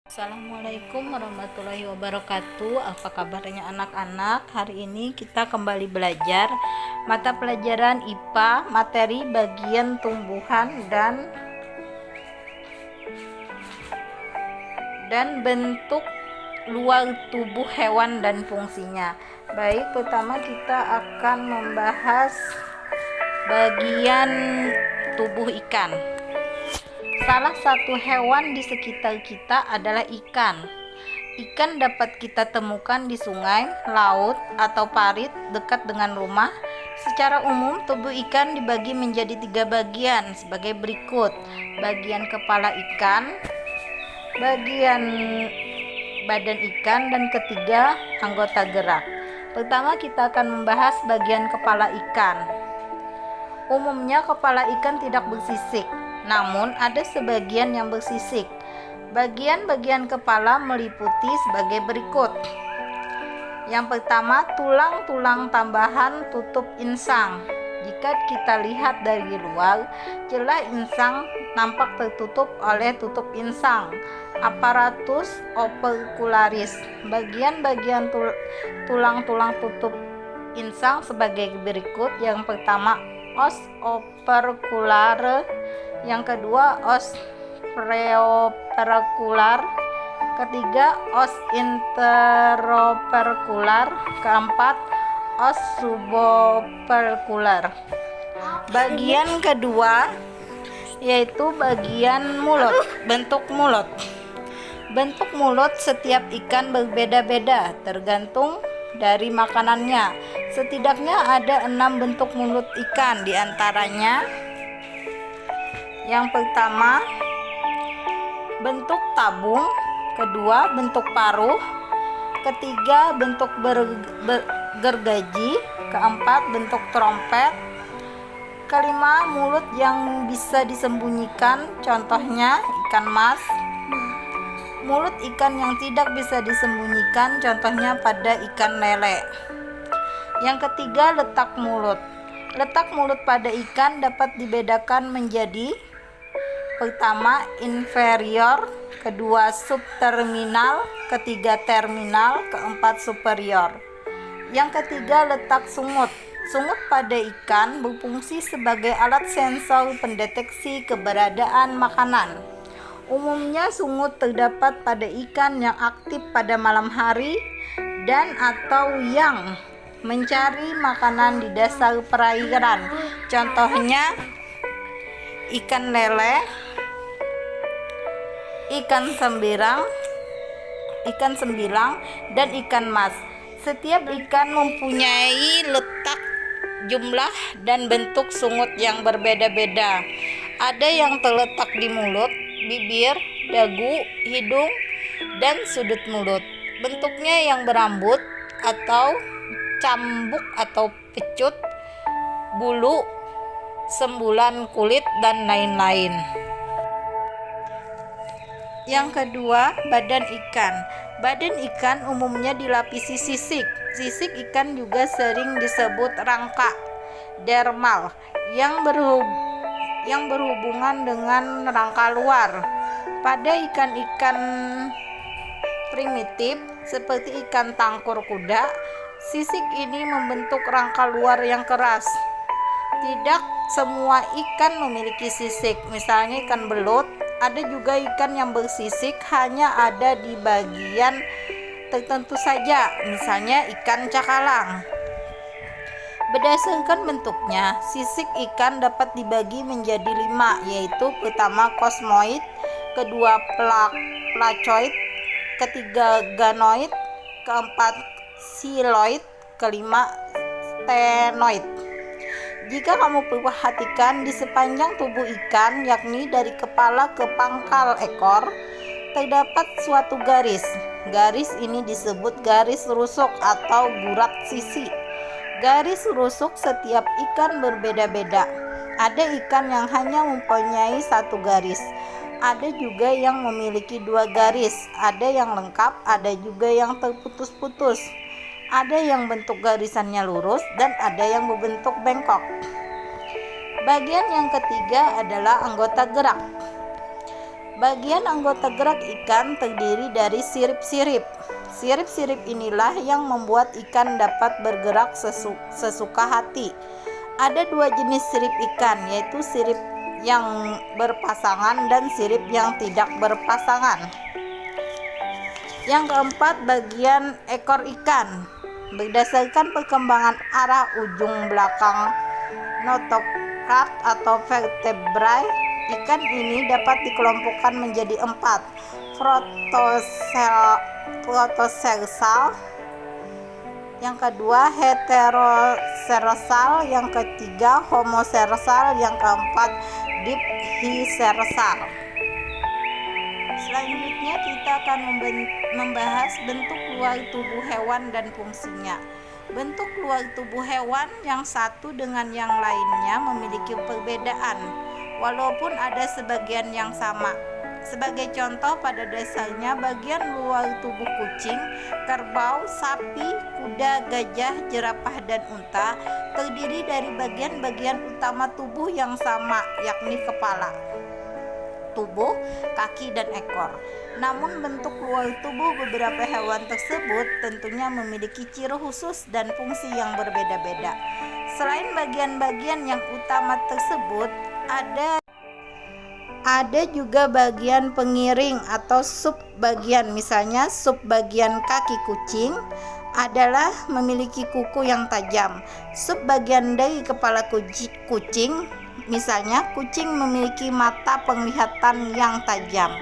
Assalamualaikum warahmatullahi wabarakatuh. Apa kabarnya anak-anak? Hari ini kita kembali belajar mata pelajaran IPA, materi bagian tumbuhan dan bentuk luar tubuh hewan dan fungsinya. Baik, pertama kita akan membahas bagian tubuh ikan. Salah satu hewan di sekitar kita adalah ikan. Ikan dapat kita temukan di sungai, laut, atau parit dekat dengan rumah. Secara umum, tubuh ikan dibagi menjadi 3 bagian sebagai berikut: bagian kepala ikan, bagian badan ikan, dan ketiga, anggota gerak. Pertama, kita akan membahas bagian kepala ikan. Umumnya, kepala ikan tidak bersisik, namun ada sebagian yang bersisik. Bagian-bagian kepala meliputi sebagai berikut. Yang pertama, tulang-tulang tambahan tutup insang. Jika kita lihat dari luar, celah insang nampak tertutup oleh tutup insang, aparatus opercularis. Bagian-bagian tulang-tulang tutup insang sebagai berikut. Yang pertama, os opercular, yang kedua os preopercular, ketiga os interopercular, keempat os subopercular. Bagian kedua yaitu bagian mulut. Bentuk mulut. Bentuk mulut setiap ikan berbeda-beda tergantung dari makanannya. Setidaknya ada 6 bentuk mulut ikan, diantaranya yang pertama bentuk tabung, kedua bentuk paruh, ketiga bentuk gergaji, keempat bentuk trompet, kelima mulut yang bisa disembunyikan, contohnya ikan mas. Mulut ikan yang tidak bisa disembunyikan, contohnya pada ikan lele. Yang ketiga, letak mulut. Letak mulut pada ikan dapat dibedakan menjadi: pertama, inferior, kedua, subterminal, ketiga, terminal, keempat, superior. Yang ketiga, letak sungut. Sungut pada ikan berfungsi sebagai alat sensor pendeteksi keberadaan makanan. Umumnya sungut terdapat pada ikan yang aktif pada malam hari dan atau yang mencari makanan di dasar perairan. Contohnya ikan lele, ikan sembilang, dan ikan mas. Setiap ikan mempunyai letak, jumlah, dan bentuk sungut yang berbeda-beda. Ada yang terletak di mulut, bibir, dagu, hidung, dan sudut mulut. Bentuknya yang berambut atau cambuk atau pecut, bulu, sembulan kulit, dan lain-lain. Yang kedua, badan ikan. Badan ikan umumnya dilapisi sisik. Sisik ikan juga sering disebut rangka dermal yang berhubungan dengan rangka luar. Pada ikan-ikan primitif seperti ikan tangkur kuda, sisik ini membentuk rangka luar yang keras. Tidak semua ikan memiliki sisik, misalnya ikan belut. Ada juga ikan yang bersisik hanya ada di bagian tertentu saja, misalnya ikan cakalang. Berdasarkan bentuknya, sisik ikan dapat dibagi menjadi 5, yaitu pertama kosmoid, kedua placoid, ketiga ganoid, keempat siloid, kelima stenoid. Jika kamu perhatikan di sepanjang tubuh ikan, yakni dari kepala ke pangkal ekor, terdapat suatu garis. Garis ini disebut garis rusuk atau gurat sisi. Garis rusuk setiap ikan berbeda-beda. Ada ikan yang hanya mempunyai 1 garis. Ada juga yang memiliki 2 garis. Ada yang lengkap, ada juga yang terputus-putus. Ada yang bentuk garisannya lurus dan ada yang berbentuk bengkok. Bagian yang ketiga adalah anggota gerak. Bagian anggota gerak ikan terdiri dari sirip-sirip. Sirip-sirip inilah yang membuat ikan dapat bergerak sesuka hati. Ada dua jenis sirip ikan, yaitu sirip yang berpasangan dan sirip yang tidak berpasangan. Yang keempat, bagian ekor ikan. Berdasarkan perkembangan arah ujung belakang notochord atau vertebrae, ikan ini dapat dikelompokkan menjadi 4: protosersal, yang kedua heterosersal, yang ketiga homosersal, yang keempat diphysersal. Selanjutnya kita akan membahas bentuk luar tubuh hewan dan fungsinya. Bentuk luar tubuh hewan yang satu dengan yang lainnya memiliki perbedaan, walaupun ada sebagian yang sama. Sebagai contoh, pada dasarnya bagian luar tubuh kucing, kerbau, sapi, kuda, gajah, jerapah, dan unta terdiri dari bagian-bagian utama tubuh yang sama, yakni kepala, tubuh, kaki, dan ekor. Namun bentuk luar tubuh beberapa hewan tersebut tentunya memiliki ciri khusus dan fungsi yang berbeda-beda. Selain bagian-bagian yang utama tersebut, ada juga bagian pengiring atau subbagian. Misalnya subbagian kaki kucing adalah memiliki kuku yang tajam. Subbagian dari kepala kucing, misalnya kucing memiliki mata penglihatan yang tajam.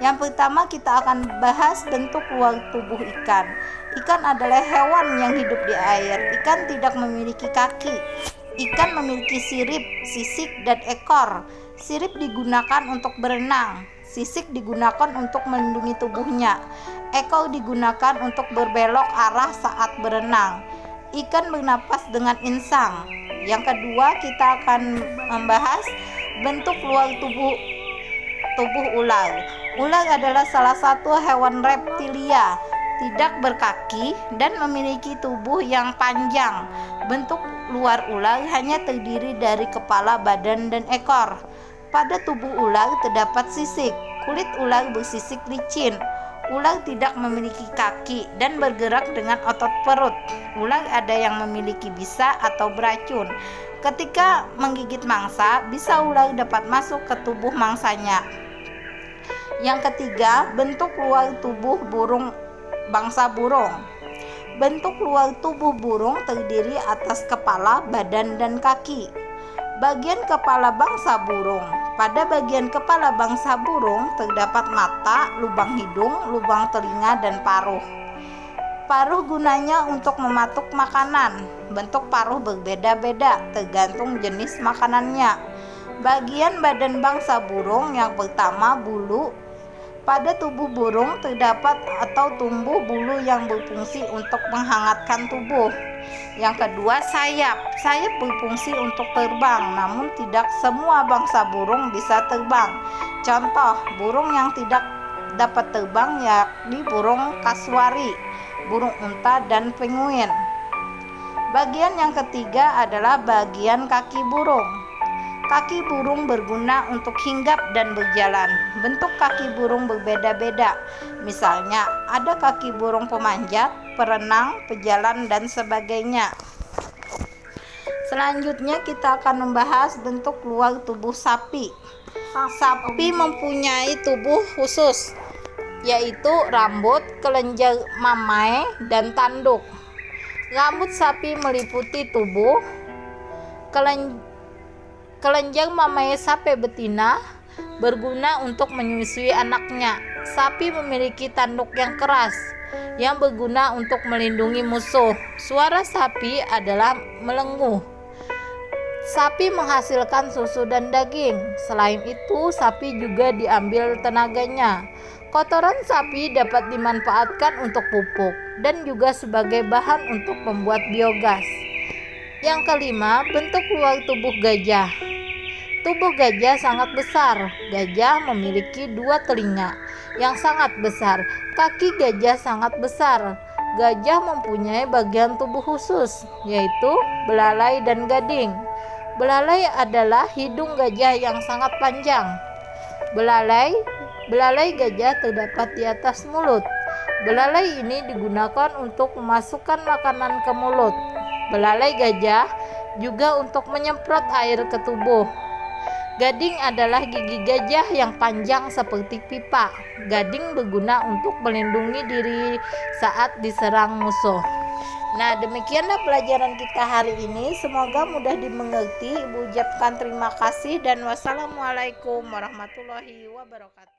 Yang pertama kita akan bahas bentuk luar tubuh ikan. Ikan adalah hewan yang hidup di air. Ikan tidak memiliki kaki. Ikan memiliki sirip, sisik, dan ekor. Sirip digunakan untuk berenang, sisik digunakan untuk melindungi tubuhnya, ekor digunakan untuk berbelok arah saat berenang. Ikan bernapas dengan insang. Yang kedua kita akan membahas bentuk luar tubuh ular. Ular adalah salah satu hewan reptilia, tidak berkaki dan memiliki tubuh yang panjang. Bentuk luar ular hanya terdiri dari kepala, badan, dan ekor. Pada tubuh ular terdapat sisik. Kulit ular bersisik licin. Ular tidak memiliki kaki dan bergerak dengan otot perut. Ular ada yang memiliki bisa atau beracun. Ketika menggigit mangsa, bisa ular dapat masuk ke tubuh mangsanya. Yang ketiga, bentuk luar tubuh burung bangsa burung. Bentuk luar tubuh burung terdiri atas kepala, badan, dan kaki. Bagian kepala bangsa burung. Pada bagian kepala bangsa burung terdapat mata, lubang hidung, lubang telinga, dan paruh. Paruh gunanya untuk mematuk makanan. Bentuk paruh berbeda-beda tergantung jenis makanannya. Bagian badan bangsa burung yang pertama, bulu. Pada tubuh burung terdapat atau tumbuh bulu yang berfungsi untuk menghangatkan tubuh. Yang kedua, sayap. Sayap berfungsi untuk terbang, namun tidak semua bangsa burung bisa terbang. Contoh, burung yang tidak dapat terbang yakni burung kasuari, burung unta, dan penguin. Bagian yang ketiga adalah bagian kaki burung. Kaki burung berguna untuk hinggap dan berjalan. Bentuk kaki burung berbeda-beda. Misalnya, ada kaki burung pemanjat, perenang, pejalan, dan sebagainya. Selanjutnya kita akan membahas bentuk luar tubuh sapi. Sapi mempunyai tubuh khusus, yaitu rambut, kelenjar mamai, dan tanduk. Rambut sapi meliputi tubuh, kelenjar mamai sapi betina berguna untuk menyusui anaknya. Sapi memiliki tanduk yang keras yang berguna untuk melindungi musuh. Suara sapi adalah melenguh. Sapi menghasilkan susu dan daging. Selain itu, sapi juga diambil tenaganya. Kotoran sapi dapat dimanfaatkan untuk pupuk dan juga sebagai bahan untuk membuat biogas. Yang kelima, bentuk luar tubuh gajah. Tubuh gajah sangat besar. Gajah memiliki 2 telinga yang sangat besar. Kaki gajah sangat besar. Gajah mempunyai bagian tubuh khusus, yaitu belalai dan gading. Belalai adalah hidung gajah yang sangat panjang. Belalai Belalai gajah terdapat di atas mulut. Belalai ini digunakan untuk memasukkan makanan ke mulut. Belalai gajah juga untuk menyemprot air ke tubuh. Gading adalah gigi gajah yang panjang seperti pipa. Gading berguna untuk melindungi diri saat diserang musuh. Nah, demikianlah pelajaran kita hari ini. Semoga mudah dimengerti. Ibu ucapkan terima kasih dan wassalamualaikum warahmatullahi wabarakatuh.